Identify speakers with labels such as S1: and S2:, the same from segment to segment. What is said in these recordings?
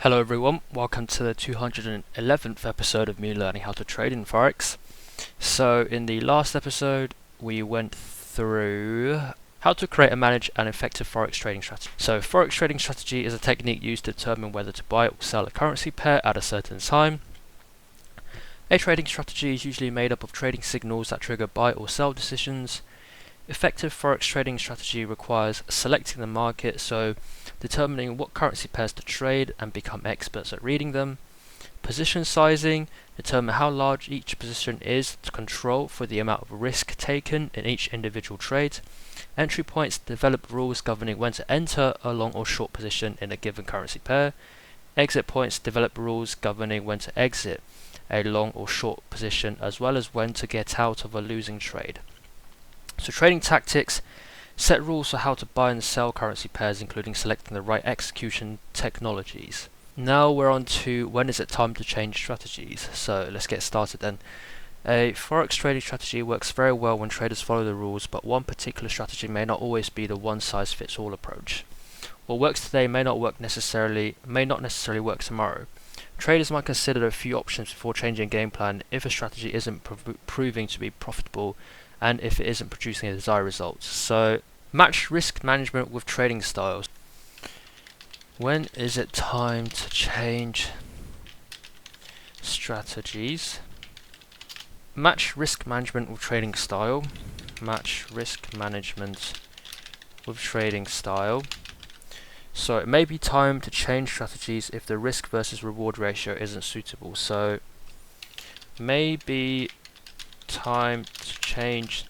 S1: Hello everyone, welcome to the 211th episode of me learning how to trade in Forex. So in the last episode we went through how to create and manage an effective Forex trading strategy. So Forex trading strategy is a technique used to determine whether to buy or sell a currency pair at a certain time. A trading strategy is usually made up of trading signals that trigger buy or sell decisions. Effective Forex trading strategy requires selecting the market, so determining what currency pairs to trade and become experts at reading them. Position sizing, determine how large each position is to control for the amount of risk taken in each individual trade. Entry points, develop rules governing when to enter a long or short position in a given currency pair. Exit points, develop rules governing when to exit a long or short position as well as when to get out of a losing trade. So trading tactics, set rules for how to buy and sell currency pairs, including selecting the right execution technologies. Now we're on to when is it time to change strategies. So let's get started then. A Forex trading strategy works very well when traders follow the rules, but one particular strategy may not always be the one-size-fits-all approach. What works today may not necessarily work tomorrow. Traders might consider a few options before changing game plan if a strategy isn't proving to be profitable and if it isn't producing a desired result. So match risk management with trading styles. When is it time to change strategies? Match risk management with trading style. Match risk management with trading style. So it may be time to change strategies if the risk versus reward ratio isn't suitable. So maybe time to change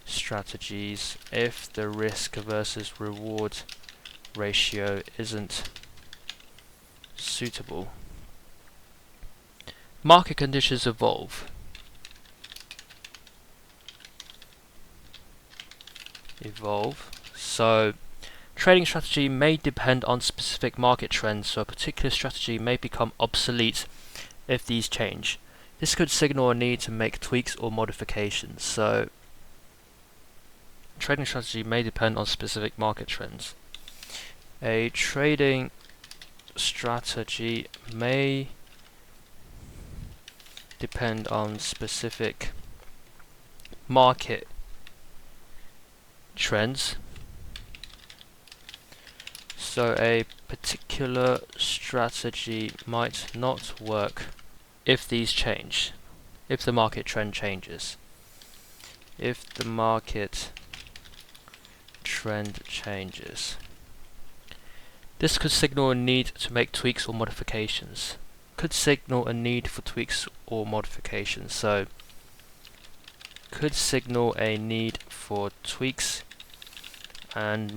S1: strategies if the risk versus reward ratio isn't suitable. Market conditions evolve. So trading strategy may depend on specific market trends, so a particular strategy may become obsolete if these change. This could signal a need to make tweaks or modifications. So trading strategy may depend on specific market trends. A trading strategy may depend on specific market trends. So a particular strategy might not work if these change, if the market trend changes. If the market trend changes. This could signal a need to make tweaks or modifications. Could signal a need for tweaks or modifications. So could signal a need for tweaks and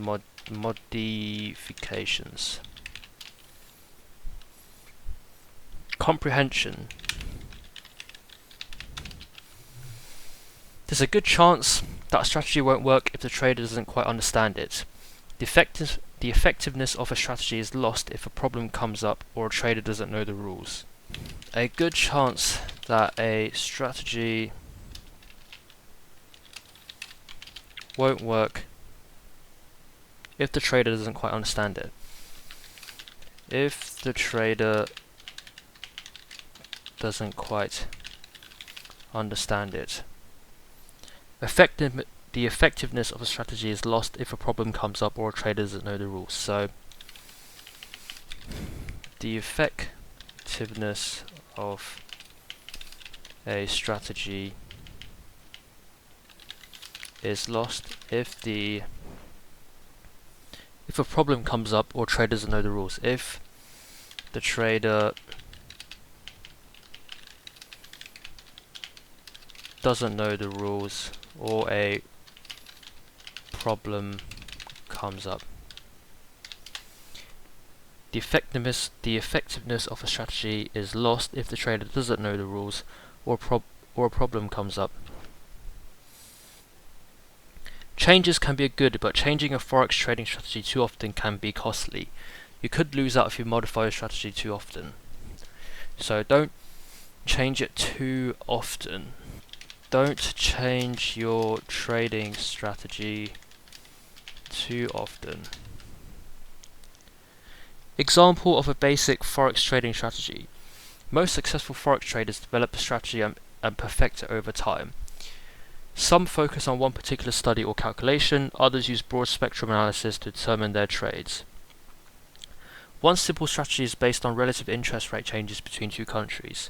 S1: modifications. Comprehension. There's a good chance that a strategy won't work if the trader doesn't quite understand it. The effectiveness of a strategy is lost if a problem comes up or a trader doesn't know the rules. A good chance that a strategy won't work if the trader doesn't quite understand it. If the trader doesn't quite understand it. The effectiveness of a strategy is lost if a problem comes up or a trader doesn't know the rules. So the effectiveness of a strategy is lost if a problem comes up or trader doesn't know the rules. If the trader doesn't know the rules or a problem comes up. The effectiveness of a strategy is lost if the trader doesn't know the rules or a problem comes up. Changes can be good, but changing a Forex trading strategy too often can be costly. You could lose out if you modify your strategy too often. So don't change it too often. Don't change your trading strategy too often. Example of a basic Forex trading strategy. Most successful Forex traders develop a strategy and perfect it over time. Some focus on one particular study or calculation, others use broad spectrum analysis to determine their trades. One simple strategy is based on relative interest rate changes between two countries.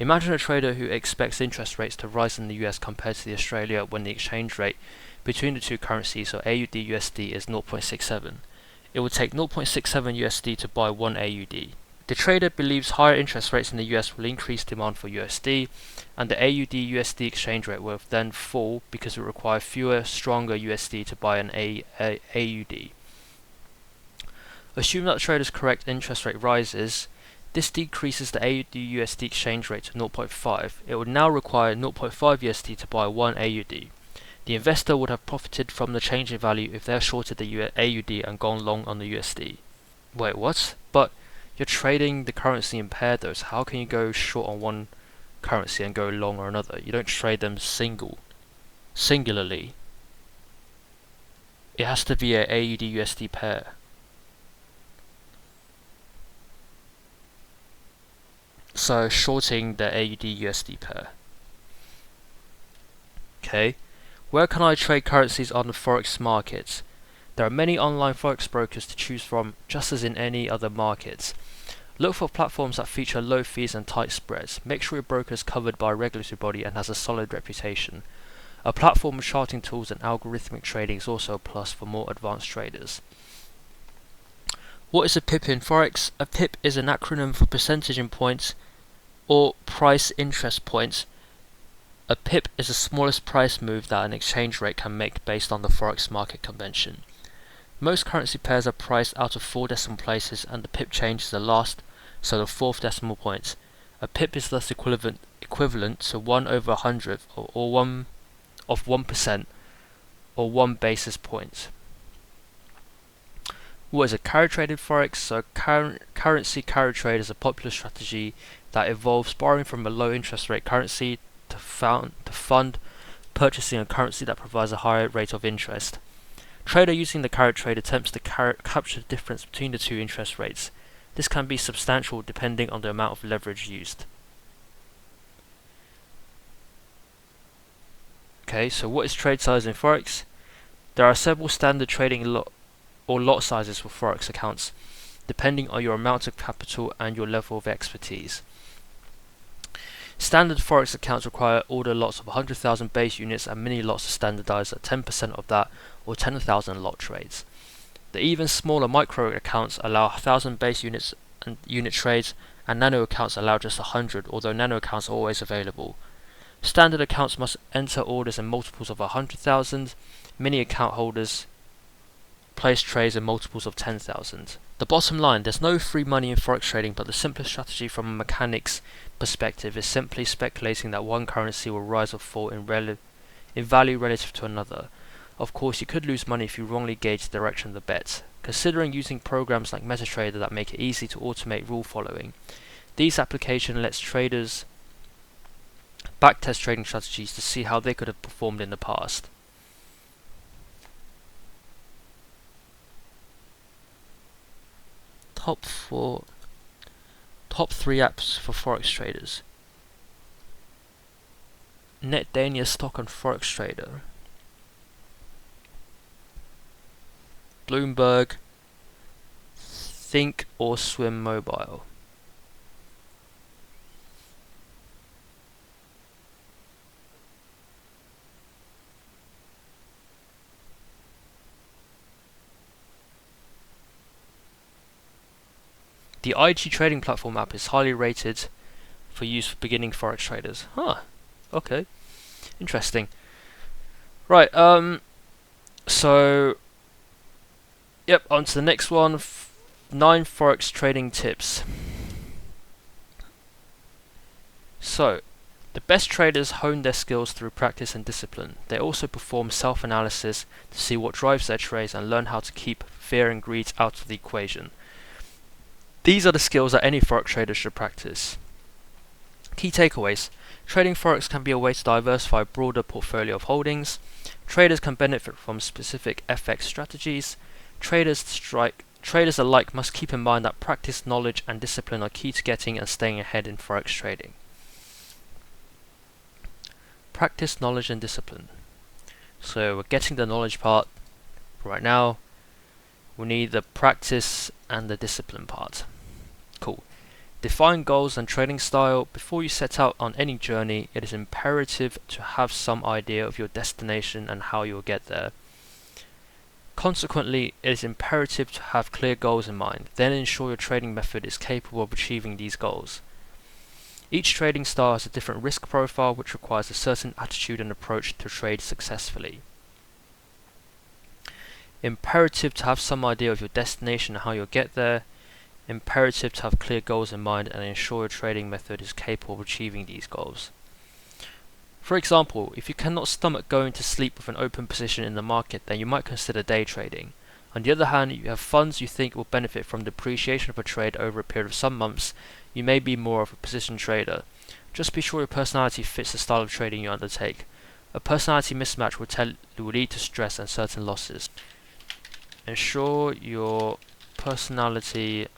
S1: Imagine a trader who expects interest rates to rise in the US compared to the Australia when the exchange rate between the two currencies, so AUD USD, is 0.67. It would take 0.67 USD to buy 1 AUD. The trader believes higher interest rates in the US will increase demand for USD, and the AUD USD exchange rate will then fall because it will require fewer, stronger USD to buy an AUD. Assume that the trader's correct interest rate rises. This decreases the AUD USD exchange rate to 0.5. It would now require 0.5 USD to buy 1 AUD. The investor would have profited from the change in value if they have shorted the AUD and gone long on the USD. Wait, what? But you're trading the currency in pair though, so how can you go short on one currency and go long on another? You don't trade them singularly. It has to be a AUD USD pair. So shorting the AUD USD pair. Okay, where can I trade currencies on the Forex market? There are many online Forex brokers to choose from, just as in any other markets. Look for platforms that feature low fees and tight spreads. Make sure your broker is covered by a regulatory body and has a solid reputation. A platform with charting tools and algorithmic trading is also a plus for more advanced traders. What is a pip in Forex? A pip is an acronym for percentage in points or price interest points. A pip is the smallest price move that an exchange rate can make based on the Forex market convention. Most currency pairs are priced out of 4 decimal places, and the pip change is the last, so the 4th decimal point. A pip is thus equivalent to 1 over 100 or 1 of 1% or 1 basis point. What is a carry trade in Forex? So currency carry trade is a popular strategy that involves borrowing from a low interest rate currency to fund purchasing a currency that provides a higher rate of interest. Trader using the carry trade attempts to capture the difference between the two interest rates. This can be substantial depending on the amount of leverage used. Okay, so what is trade size in Forex? There are several standard trading lot sizes for Forex accounts, depending on your amount of capital and your level of expertise. Standard Forex accounts require order lots of 100,000 base units, and mini lots are standardized at 10% of that, or 10,000 lot trades. The even smaller micro accounts allow 1,000 base units and unit trades, and nano accounts allow just 100, although nano accounts are always available. Standard accounts must enter orders in multiples of 100,000. Mini account holders place trades in multiples of 10,000. The bottom line, there's no free money in Forex trading, but the simplest strategy from a mechanics perspective is simply speculating that one currency will rise or fall in value relative to another. Of course, you could lose money if you wrongly gauge the direction of the bet. Considering using programs like MetaTrader that make it easy to automate rule following, these application lets traders backtest trading strategies to see how they could have performed in the past. Top 3 apps for Forex traders. NetDania Stock and Forex Trader, Bloomberg, Think or Swim Mobile. The IG Trading Platform app is highly rated for use for beginning Forex traders. Okay. Interesting. Right, so yep, on to the next one. 9 Forex trading tips. So, the best traders hone their skills through practice and discipline. They also perform self-analysis to see what drives their trades and learn how to keep fear and greed out of the equation. These are the skills that any Forex trader should practice. Key takeaways. Trading Forex can be a way to diversify a broader portfolio of holdings. Traders can benefit from specific FX strategies. Traders Traders alike must keep in mind that practice, knowledge, and discipline are key to getting and staying ahead in Forex trading. Practice, knowledge, and discipline. So we're getting the knowledge part right now. We need the practice and the discipline part. Cool. Define goals and trading style. Before you set out on any journey, it is imperative to have some idea of your destination and how you'll get there. Consequently, it is imperative to have clear goals in mind, then ensure your trading method is capable of achieving these goals. Each trading style has a different risk profile which requires a certain attitude and approach to trade successfully. Imperative to have some idea of your destination and how you'll get there. Imperative to have clear goals in mind and ensure your trading method is capable of achieving these goals. For example, if you cannot stomach going to sleep with an open position in the market, then you might consider day trading. On the other hand, you have funds you think will benefit from the appreciation of a trade over a period of some months, you may be more of a position trader. Just be sure your personality fits the style of trading you undertake. A personality mismatch will lead to stress and certain losses. Ensure your personality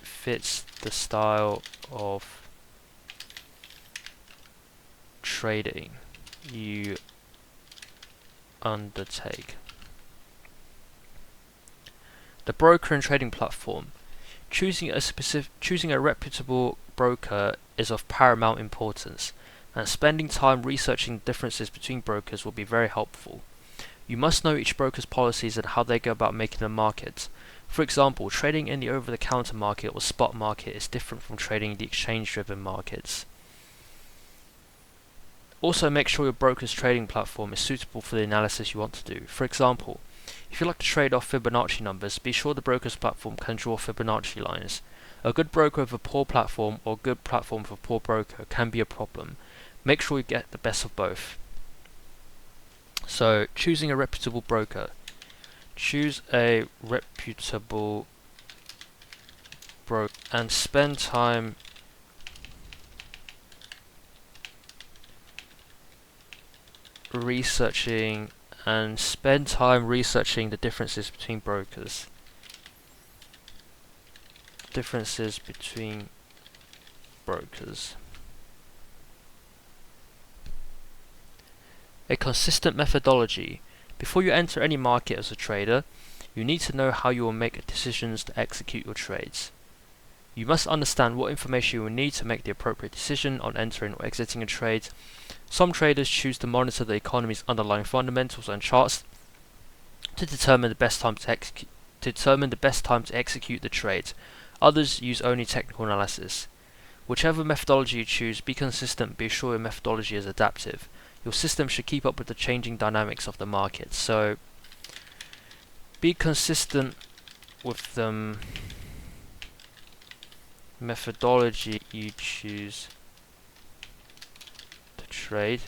S1: fits the style of trading you undertake. The broker and trading platform. Choosing a reputable broker is of paramount importance, and spending time researching the differences between brokers will be very helpful. You must know each broker's policies and how they go about making the market. For example, trading in the over-the-counter market or spot market is different from trading the exchange-driven markets. Also, make sure your broker's trading platform is suitable for the analysis you want to do. For example, if you like to trade off Fibonacci numbers, be sure the broker's platform can draw Fibonacci lines. A good broker with a poor platform or good platform with a poor broker can be a problem. Make sure you get the best of both. So, choosing a reputable broker. Choose a reputable broker and spend time researching the differences between brokers. A consistent methodology. Before you enter any market as a trader, you need to know how you will make decisions to execute your trades. You must understand what information you will need to make the appropriate decision on entering or exiting a trade. Some traders choose to monitor the economy's underlying fundamentals and charts to determine the best time to execute the trade. Others use only technical analysis. Whichever methodology you choose, be consistent, be sure your methodology is adaptive. Your system should keep up with the changing dynamics of the market. So, be consistent with the methodology you choose to trade.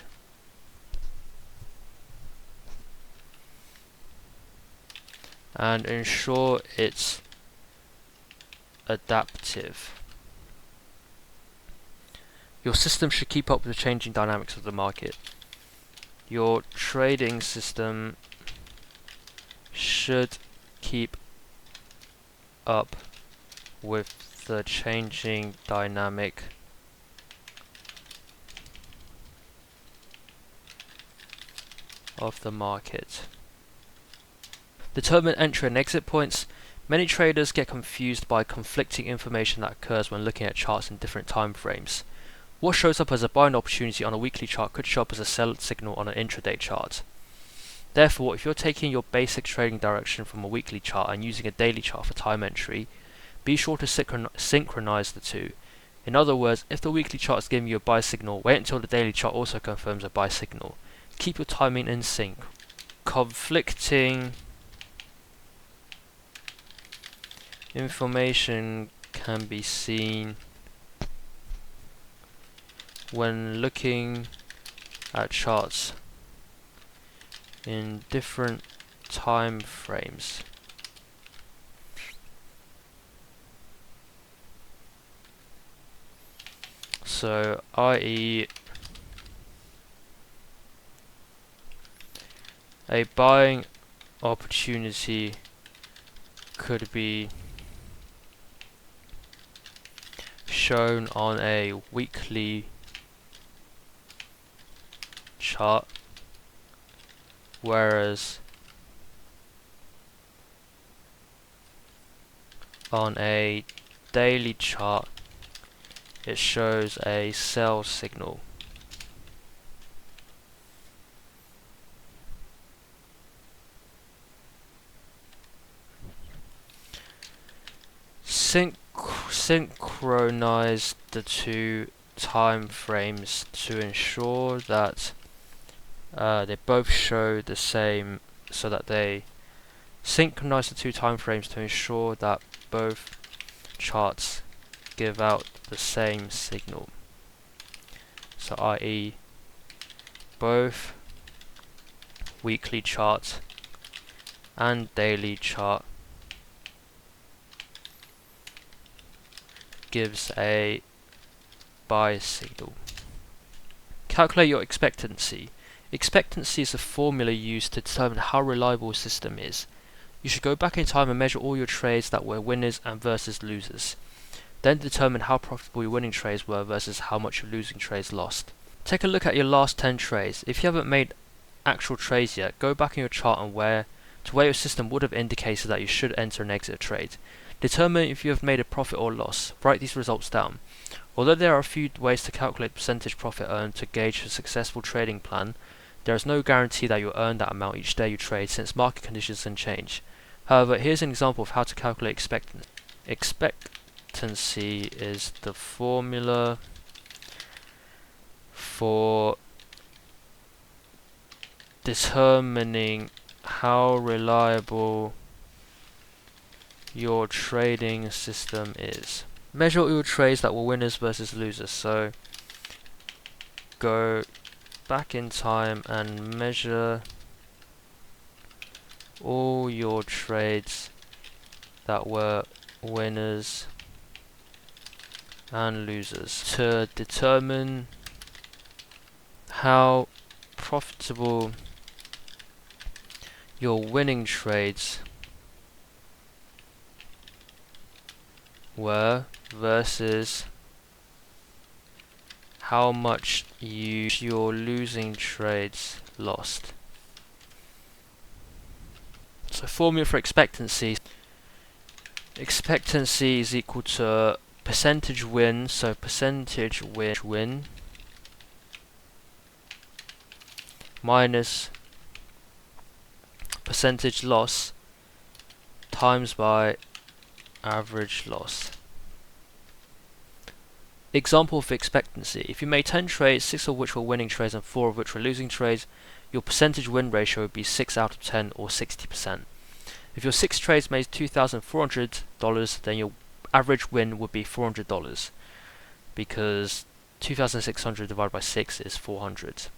S1: And ensure it's adaptive. Your system should keep up with the changing dynamics of the market. Your trading system should keep up with the changing dynamic of the market. Determine entry and exit points. Many traders get confused by conflicting information that occurs when looking at charts in different time frames. What shows up as a buying opportunity on a weekly chart could show up as a sell signal on an intraday chart. Therefore, if you're taking your basic trading direction from a weekly chart and using a daily chart for time entry, be sure to synchronize the two. In other words, if the weekly chart is giving you a buy signal, wait until the daily chart also confirms a buy signal. Keep your timing in sync. Conflicting information can be seen when looking at charts in different time frames. So, i.e., a buying opportunity could be shown on a weekly chart, whereas on a daily chart it shows a sell signal. Synchronize the two time frames to ensure that they both show the same, so that they synchronize the two time frames to ensure that both charts give out the same signal. So i.e. both weekly chart and daily chart gives a buy signal. Calculate your expectancy. Expectancy is a formula used to determine how reliable a system is. You should go back in time and measure all your trades that were winners and versus losers. Then determine how profitable your winning trades were versus how much your losing trades lost. Take a look at your last 10 trades. If you haven't made actual trades yet, go back in your chart and where your system would have indicated that you should enter and exit a trade. Determine if you have made a profit or loss. Write these results down. Although there are a few ways to calculate percentage profit earned to gauge a successful trading plan, there is no guarantee that you'll earn that amount each day you trade, since market conditions can change. However, here's an example of how to calculate expectancy is the formula for determining how reliable your trading system is. Measure all your trades that were winners versus losers. So go back in time and measure all your trades that were winners and losers to determine how profitable your winning trades were versus how much your losing trades lost. So formula for expectancy. Expectancy is equal to percentage win, so percentage win minus percentage loss times by average loss. Example of expectancy. If you made 10 trades, 6 of which were winning trades and 4 of which were losing trades, your percentage win ratio would be 6 out of 10 or 60%. If your 6 trades made $2,400, then your average win would be $400, because 2,600 divided by 6 is 400.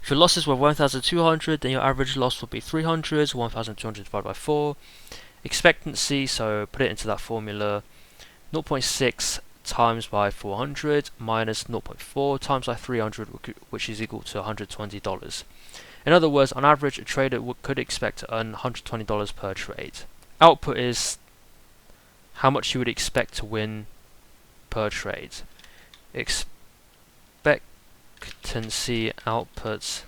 S1: If your losses were 1,200, then your average loss would be 300, 1,200 divided by 4. Expectancy, so put it into that formula, 0.6 times by 400 minus 0.4 times by 300, which is equal to $120. In other words, on average, a trader could expect to earn $120 per trade. Output is how much you would expect to win per trade. Expectancy outputs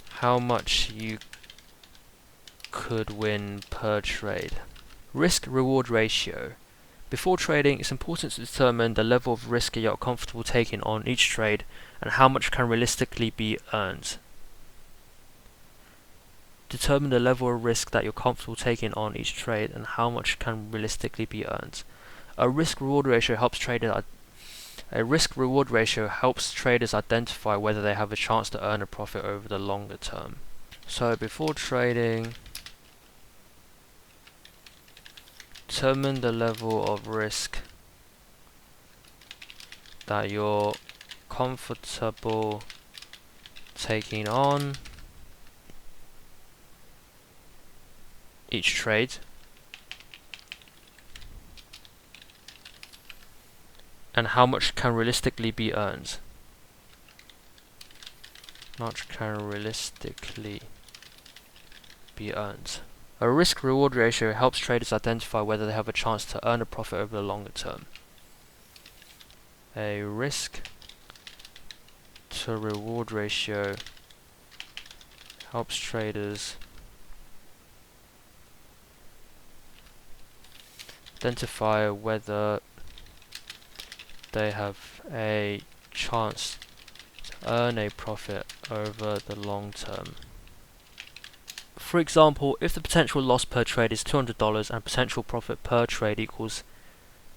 S1: how much you could win per trade. Risk-reward ratio. Before trading, it's important to determine the level of risk you're comfortable taking on each trade and how much can realistically be earned. Determine the level of risk that you're comfortable taking on each trade and how much can realistically be earned. A risk-reward ratio helps traders identify whether they have a chance to earn a profit over the longer term. So before trading, determine the level of risk that you're comfortable taking on each trade and how much can realistically be earned. Much can realistically be earned. A risk-reward ratio helps traders identify whether they have a chance to earn a profit over the longer term. A risk-to-reward ratio helps traders identify whether they have a chance to earn a profit over the long term. For example, if the potential loss per trade is $200 and potential profit per trade equals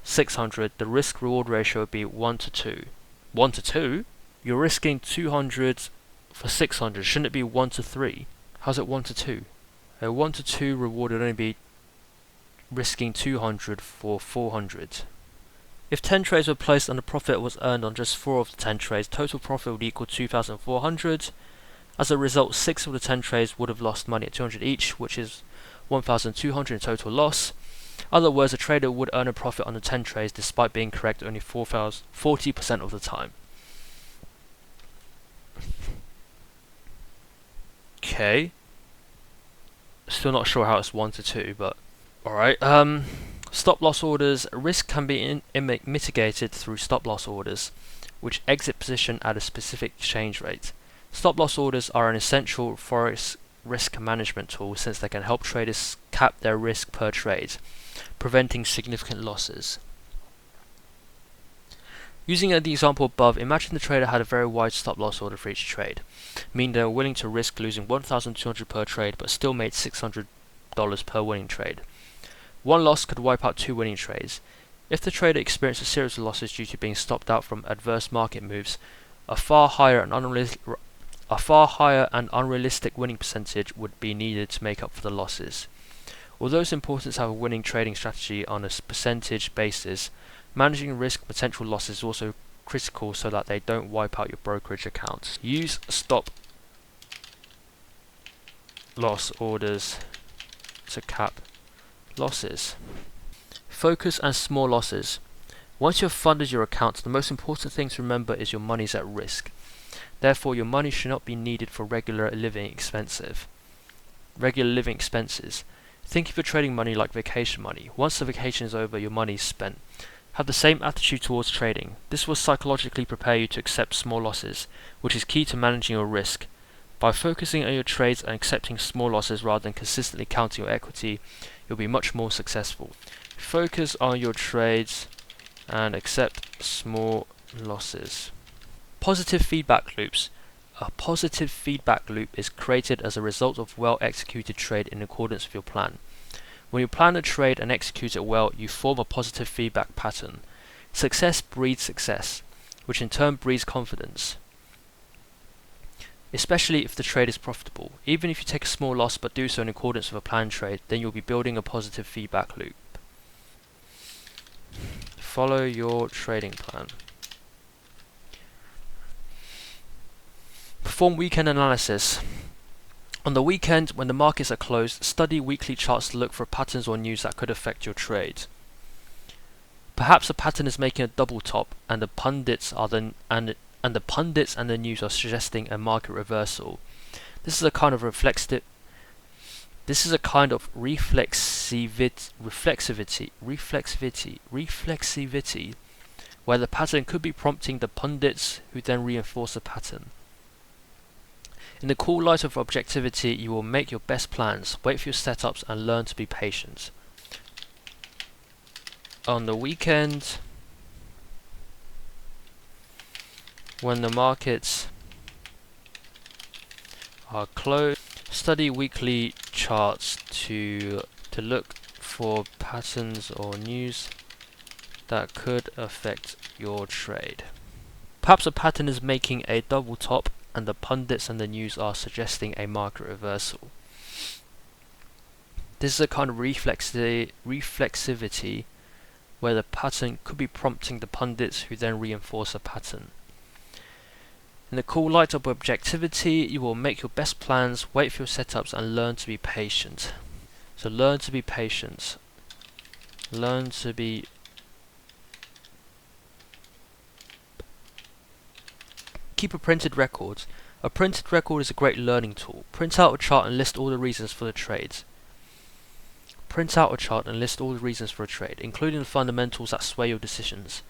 S1: 600, the risk-reward ratio would be 1 to 2. 1 to 2? You're risking 200 for 600. Shouldn't it be 1 to 3? How's it 1 to 2? A 1 to 2 reward would only be risking 200 for 400. If 10 trades were placed and the profit was earned on just 4 of the 10 trades, total profit would equal 2,400. As a result, 6 of the 10 trades would have lost money at 200 each, which is 1,200 in total loss. In other words, a trader would earn a profit on the 10 trades despite being correct only 40% of the time. Okay. Still not sure how it's 1 to 2, but alright. Stop loss orders. Risk can be mitigated through stop loss orders, which exit position at a specific exchange rate. Stop loss orders are an essential Forex risk management tool since they can help traders cap their risk per trade, preventing significant losses. Using the example above, imagine the trader had a very wide stop loss order for each trade, meaning they were willing to risk losing 1,200 per trade but still made $600 per winning trade. One loss could wipe out 2 winning trades. If the trader experienced a series of losses due to being stopped out from adverse market moves, a far higher and unrealistic winning percentage would be needed to make up for the losses. Although it's important to have a winning trading strategy on a percentage basis, managing risk potential losses is also critical so that they don't wipe out your brokerage accounts. Use stop loss orders to cap losses. Focus on small losses. Once you have funded your account, the most important thing to remember is your money is at risk. Therefore, your money should not be needed for regular living expenses. Think of your trading money like vacation money. Once the vacation is over, your money is spent. Have the same attitude towards trading. This will psychologically prepare you to accept small losses, which is key to managing your risk. By focusing on your trades and accepting small losses rather than consistently counting your equity, you'll be much more successful. Focus on your trades and accept small losses. Positive feedback loops. A positive feedback loop is created as a result of well-executed trade in accordance with your plan. When you plan a trade and execute it well, you form a positive feedback pattern. Success breeds success, which in turn breeds confidence, especially if the trade is profitable. Even if you take a small loss but do so in accordance with a planned trade, then you'll be building a positive feedback loop. Follow your trading plan. Perform weekend analysis. On the weekend, when the markets are closed, study weekly charts to look for patterns or news that could affect your trade. Perhaps a pattern is making a double top, and the pundits and the news are suggesting a market reversal. This is a kind of reflexivity, where the pattern could be prompting the pundits, who then reinforce the pattern. In the cool light of objectivity, you will make your best plans, wait for your setups, and learn to be patient. On the weekend, when the markets are closed, study weekly charts to look for patterns or news that could affect your trade. Perhaps a pattern is making a double top, and the pundits and the news are suggesting a market reversal. This is a kind of reflexivity where the pattern could be prompting the pundits, who then reinforce a pattern. In the cool light of objectivity, you will make your best plans, wait for your setups, and learn to be patient. So learn to be patient. Learn to be Keep a printed record. A printed record is a great learning tool. Print out a chart and list all the reasons for the trades. Print out a chart and list all the reasons for a trade, including the fundamentals that sway your decisions.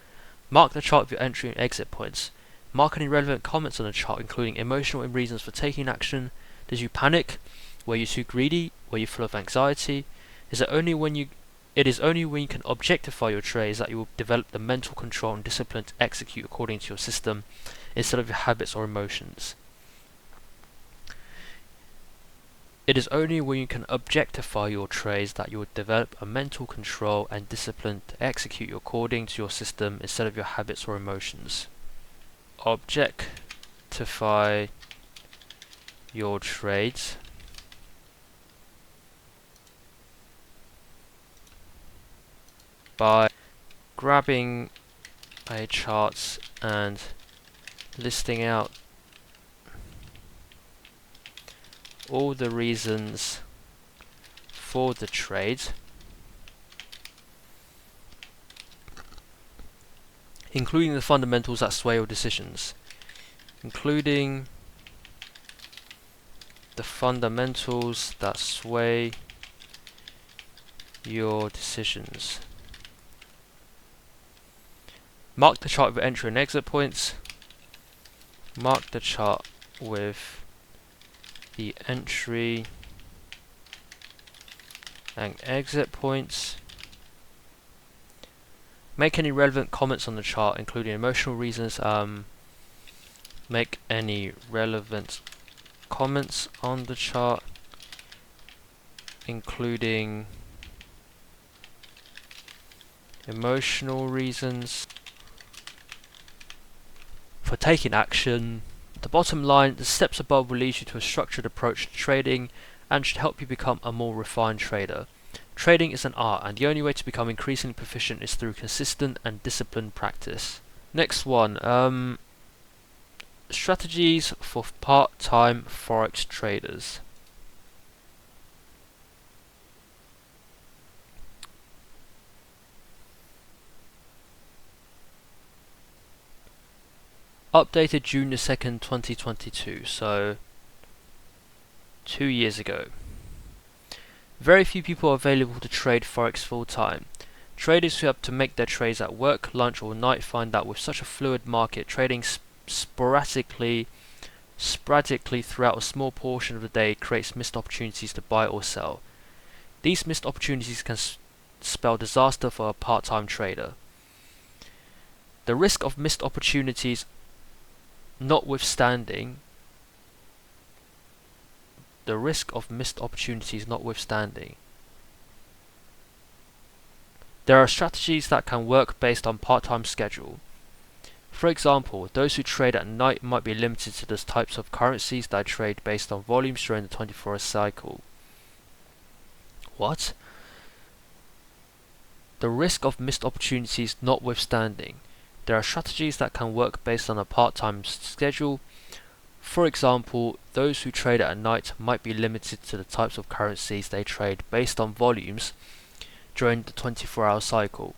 S1: Mark the chart with your entry and exit points. Mark any relevant comments on the chart, including emotional reasons for taking action. Did you panic? Were you too greedy? Were you full of anxiety? It is only when you can objectify your trades that you will develop the mental control and discipline to execute according to your system instead of your habits or emotions. It is only when you can objectify your trades that you will develop a mental control and discipline to execute according to your system instead of your habits or emotions. Objectify your trades by grabbing a chart and listing out all the reasons for the trade, including the fundamentals that sway your decisions. Including the fundamentals that sway your decisions. Mark the chart with entry and exit points. Mark the chart with the entry and exit points. Make any relevant comments on the chart, including emotional reasons. Make any relevant comments on the chart, including emotional reasons for taking action. The bottom line, the steps above will lead you to a structured approach to trading and should help you become a more refined trader. Trading is an art, and the only way to become increasingly proficient is through consistent and disciplined practice. Next one, strategies for part-time Forex traders. Updated June the 2nd, 2022, so 2 years ago. Very few people are available to trade Forex full time. Traders who have to make their trades at work, lunch or night find that with such a fluid market, trading sporadically throughout a small portion of the day creates missed opportunities to buy or sell. These missed opportunities can spell disaster for a part-time trader. The risk of missed opportunities notwithstanding, there are strategies that can work based on part-time schedule. For example, those who trade at night might be limited to the types of currencies that trade based on volumes during the 24-hour cycle. What? The risk of missed opportunities notwithstanding, there are strategies that can work based on a part-time schedule. For example, those who trade at night might be limited to the types of currencies they trade based on volumes during the 24-hour cycle.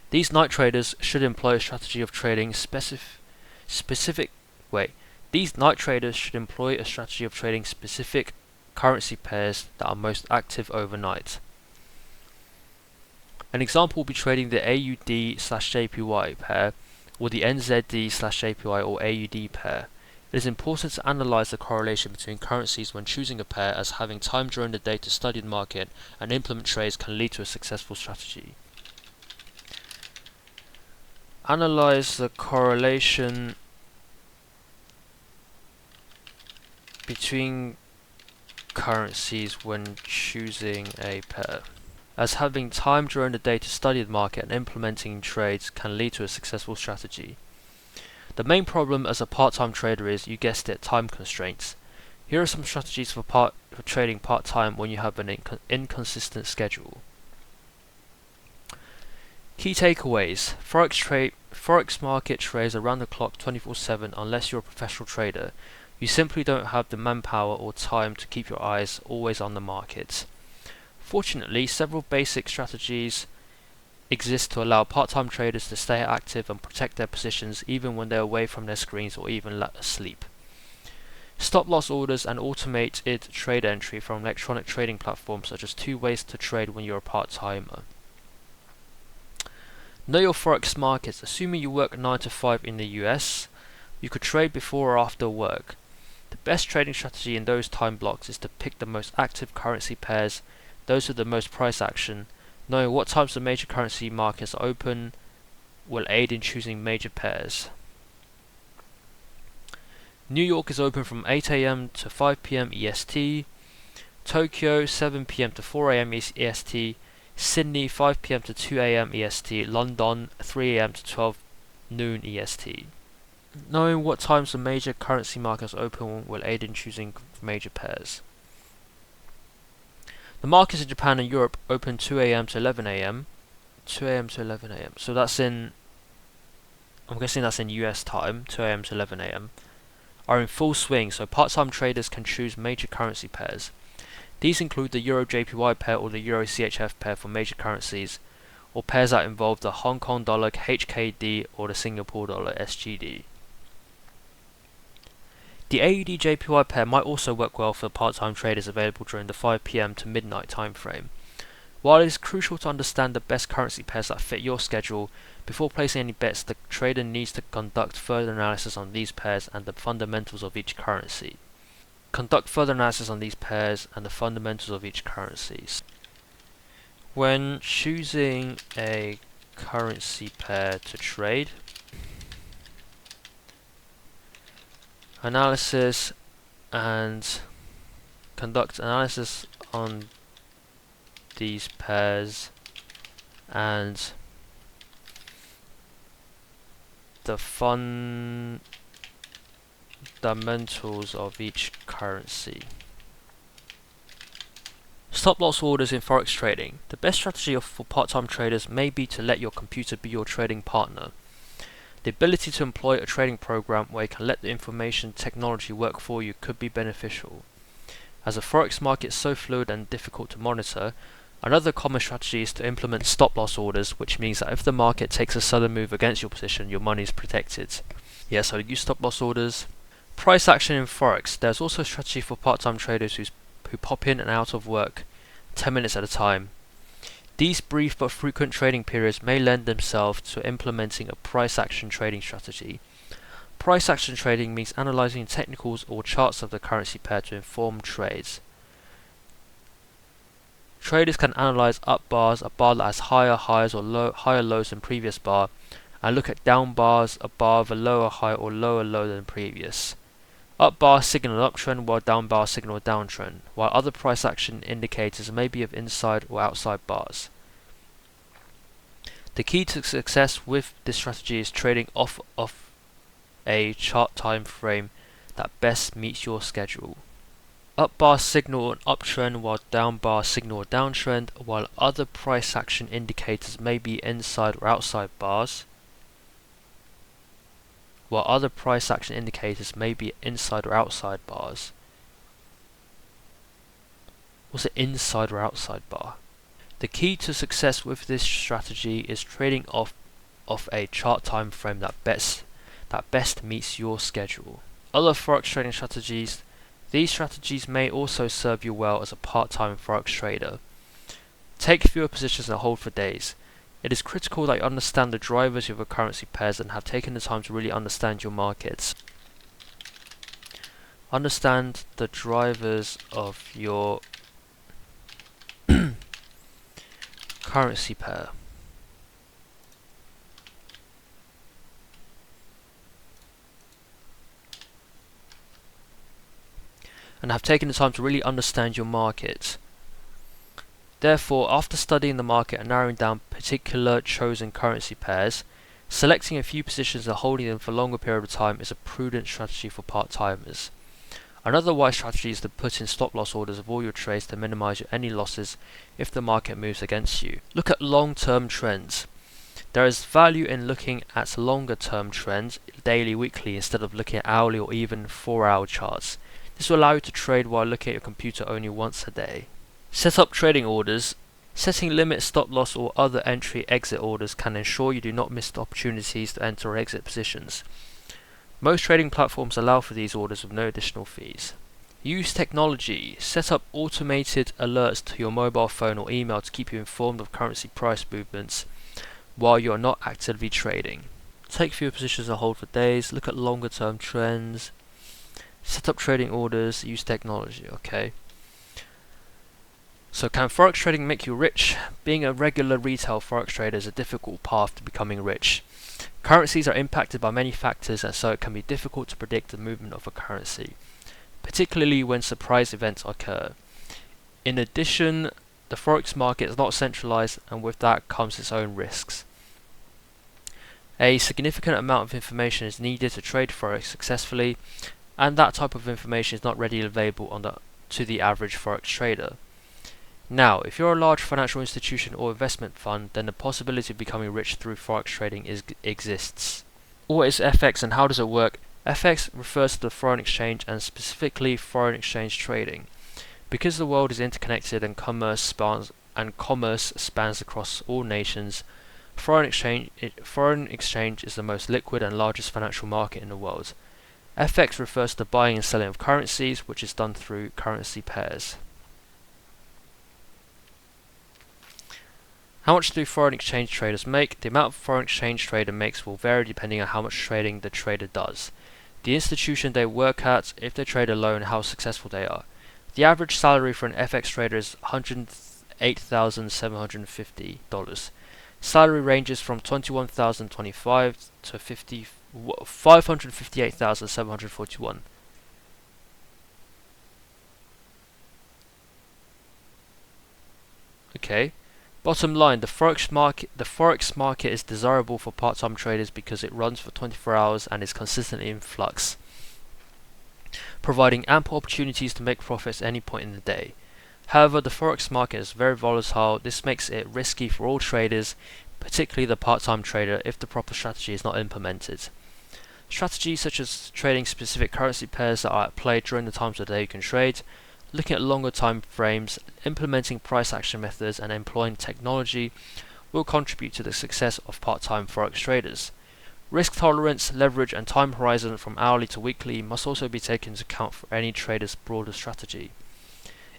S1: These night traders should employ a strategy of trading specific currency pairs that are most active overnight. An example will be trading the AUD/JPY pair or the NZD/JPY or AUD pair. It is important to analyze the correlation between currencies when choosing a pair, as having time during the day to study the market and implement trades can lead to a successful strategy. Analyze the correlation between currencies when choosing a pair, as having time during the day to study the market and implementing trades can lead to a successful strategy. The main problem as a part-time trader is, you guessed it, time constraints. Here are some strategies for trading part-time when you have an inconsistent schedule. Key takeaways: Forex market trades around the clock 24/7 unless you're a professional trader. You simply don't have the manpower or time to keep your eyes always on the market. Fortunately, several basic strategies exist to allow part-time traders to stay active and protect their positions even when they're away from their screens or even asleep. Stop loss orders and automated trade entry from electronic trading platforms such as 2ways to trade when you're a part-timer. Know your Forex markets. Assuming you work 9 to 5 in the US, you could trade before or after work. The best trading strategy in those time blocks is to pick the most active currency pairs, those with the most price action. Knowing what types of major currency markets are open will aid in choosing major pairs. New York is open from 8 AM to 5 PM EST, Tokyo 7 PM to 4 AM EST, Sydney 5 PM to 2 AM EST, London 3 AM to 12 noon EST. Knowing what times the major currency markets open will aid in choosing major pairs. The markets in Japan and Europe open 2 AM to 11 AM. 2 AM to 11 AM. So that's I'm guessing that's in US time, 2 AM to 11 AM. Are in full swing, so part-time traders can choose major currency pairs. These include the Euro JPY pair or the Euro CHF pair for major currencies, or pairs that involve the Hong Kong dollar HKD or the Singapore dollar SGD. The AUD JPY pair might also work well for part-time traders available during the 5 PM to midnight time frame. While it is crucial to understand the best currency pairs that fit your schedule, before placing any bets, the trader needs to conduct further analysis on these pairs and the fundamentals of each currency. When choosing a currency pair to trade, analysis and conduct analysis on these pairs and the fundamentals of each currency. Stop loss orders in Forex trading. The best strategy for part-time traders may be to let your computer be your trading partner. The ability to employ a trading program where you can let the information technology work for you could be beneficial. As the Forex market is so fluid and difficult to monitor, another common strategy is to implement stop loss orders, which means that if the market takes a sudden move against your position, your money is protected. Yeah, so use stop loss orders. Price action in Forex. There's also a strategy for part-time traders who pop in and out of work 10 minutes at a time. These brief but frequent trading periods may lend themselves to implementing a price action trading strategy. Price action trading means analyzing technicals or charts of the currency pair to inform trades. Traders can analyze up bars, a bar that has higher highs or higher lows than previous bar, and look at down bars, a bar with a lower high or lower low than previous. Up bar signal an uptrend while down bar signal a downtrend, while other price action indicators may be of inside or outside bars. The key to success with this strategy is trading off a chart time frame that best meets your schedule. Up bar signal an uptrend while down bar signal a downtrend, while other price action indicators may be inside or outside bars. What's it, inside or outside bar? The key to success with this strategy is trading off a chart time frame that best meets your schedule. Other Forex trading strategies. These strategies may also serve you well as a part-time Forex trader. Take fewer positions and hold for days. It is critical that you understand the drivers of your currency pairs and have taken the time to really understand your markets. Understand the drivers of your currency pair. And have taken the time to really understand your market. Therefore, after studying the market and narrowing down particular chosen currency pairs, selecting a few positions and holding them for a longer period of time is a prudent strategy for part-timers. Another wise strategy is to put in stop loss orders of all your trades to minimize any losses if the market moves against you. Look at long-term trends. There is value in looking at longer-term trends, daily, weekly, instead of looking at hourly or even 4-hour charts. This will allow you to trade while looking at your computer only once a day. Set up trading orders. Setting limit, stop loss or other entry exit orders can ensure you do not miss the opportunities to enter or exit positions. Most trading platforms allow for these orders with no additional fees. Use technology. Set up automated alerts to your mobile phone or email to keep you informed of currency price movements while you are not actively trading. Take fewer positions and hold for days. Look at longer term trends. Set up trading orders. Use technology. Okay. So can Forex trading make you rich? Being a regular retail Forex trader is a difficult path to becoming rich. Currencies are impacted by many factors, and so it can be difficult to predict the movement of a currency, particularly when surprise events occur. In addition, the Forex market is not centralized, and with that comes its own risks. A significant amount of information is needed to trade Forex successfully, and that type of information is not readily available to the average Forex trader. Now, if you're a large financial institution or investment fund, then the possibility of becoming rich through Forex trading exists. What is FX and how does it work? FX refers to the foreign exchange and specifically foreign exchange trading. Because the world is interconnected and commerce spans across all nations, foreign exchange is the most liquid and largest financial market in the world. FX refers to the buying and selling of currencies, which is done through currency pairs. How much do foreign exchange traders make? The amount a foreign exchange trader makes will vary depending on how much trading the trader does, the institution they work at, if they trade alone, how successful they are. The average salary for an FX trader is $108,750. Salary ranges from $21,025 to $558,741. Okay. Bottom line, the Forex market is desirable for part-time traders because it runs for 24 hours and is consistently in flux, providing ample opportunities to make profits at any point in the day. However, the Forex market is very volatile. This makes it risky for all traders, particularly the part-time trader, if the proper strategy is not implemented. Strategies such as trading specific currency pairs that are at play during the times of the day you can trade, looking at longer time frames, implementing price action methods, and employing technology will contribute to the success of part-time Forex traders. Risk tolerance, leverage, and time horizon from hourly to weekly must also be taken into account for any trader's broader strategy.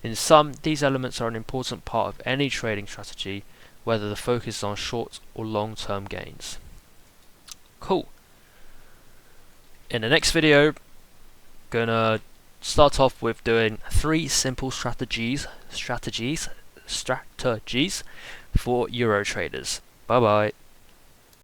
S1: In sum, these elements are an important part of any trading strategy, whether the focus is on short or long-term gains. Cool. In the next video, gonna start off with doing 3 simple strategies for Euro traders. Bye bye.